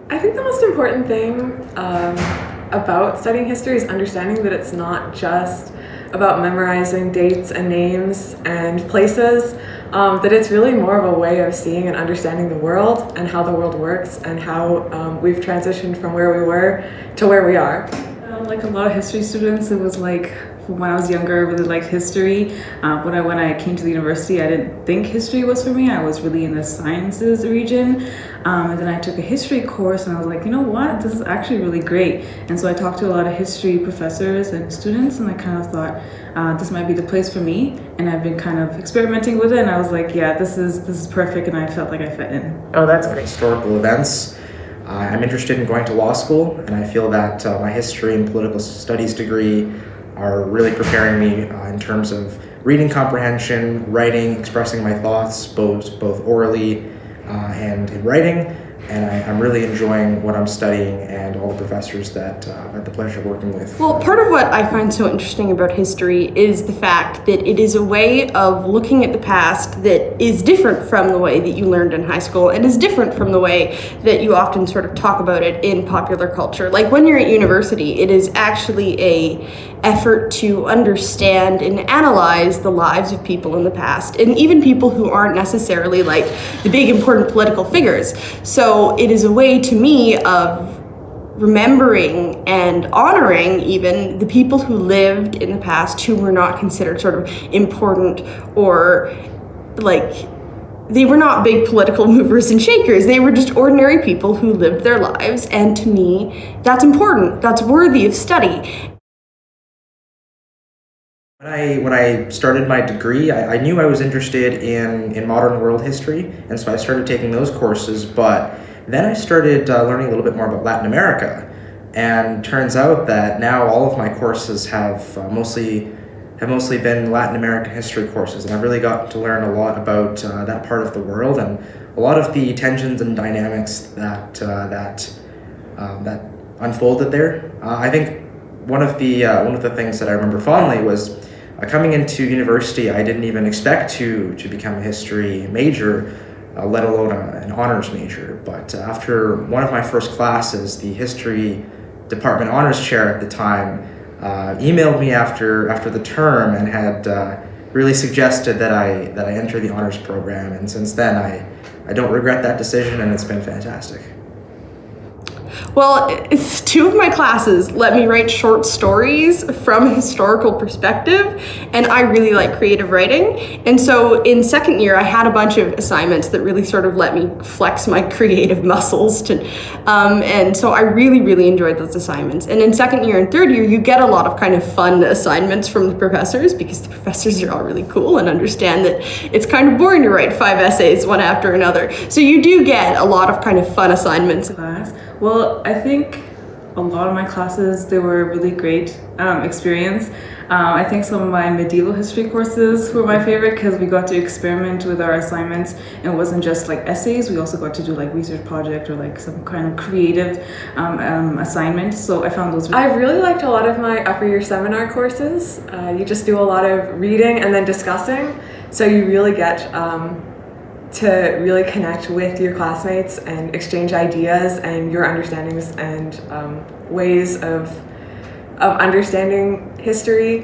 I think the most important thing about studying history is understanding that it's not just about memorizing dates and names and places, that it's really more of a way of seeing and understanding the world and how the world works and how we've transitioned from where we were to where we are. Like a lot of history students, it was like when I was younger, I really liked history. When I came to the university, I didn't think history was for me. I was really in the sciences region. And then I took a history course and I was like, you know what, this is actually really great. And so I talked to a lot of history professors and students, and I kind of thought this might be the place for me. And I've been kind of experimenting with it, and I was like, yeah, this is perfect, and I felt like I fit in. Oh, that's great. Historical events. I'm interested in going to law school, and I feel that my history and political studies degree are really preparing me in terms of reading comprehension, writing, expressing my thoughts, both orally and in writing. And I'm really enjoying what I'm studying and all the professors that I've had the pleasure of working with. Well, part of what I find so interesting about history is the fact that it is a way of looking at the past that is different from the way that you learned in high school and is different from the way that you often sort of talk about it in popular culture. Like when you're at university, it is actually a effort to understand and analyze the lives of people in the past, and even people who aren't necessarily like the big important political figures. So it is a way to me of remembering and honoring even the people who lived in the past who were not considered sort of important, or like they were not big political movers and shakers. They were just ordinary people who lived their lives, and to me that's important, that's worthy of study. When I started my degree, I knew I was interested in modern world history, and so I started taking those courses, but then I started learning a little bit more about Latin America, and turns out that now all of my courses have mostly been Latin American history courses, and I've really got to learn a lot about that part of the world and a lot of the tensions and dynamics that unfolded there. I think one of the things that I remember fondly was coming into university. I didn't even expect to become a history major, let alone an honors major. But after one of my first classes, the history department honors chair at the time emailed me after the term and had really suggested that I enter the honors program. And since then, I don't regret that decision, and it's been fantastic. Well, two of my classes let me write short stories from a historical perspective, and I really like creative writing. And so in second year, I had a bunch of assignments that really sort of let me flex my creative muscles. And so I really, really enjoyed those assignments. And in second year and third year, you get a lot of kind of fun assignments from the professors, because the professors are all really cool and understand that it's kind of boring to write 5 essays one after another. So you do get a lot of kind of fun assignments. Well, I think a lot of my classes, they were a really great experience. I think some of my medieval history courses were my favorite because we got to experiment with our assignments, and it wasn't just like essays. We also got to do like research project or like some kind of creative assignment. So I found those. I really liked a lot of my upper year seminar courses. You just do a lot of reading and then discussing, so you really get to really connect with your classmates and exchange ideas and your understandings and ways of understanding history.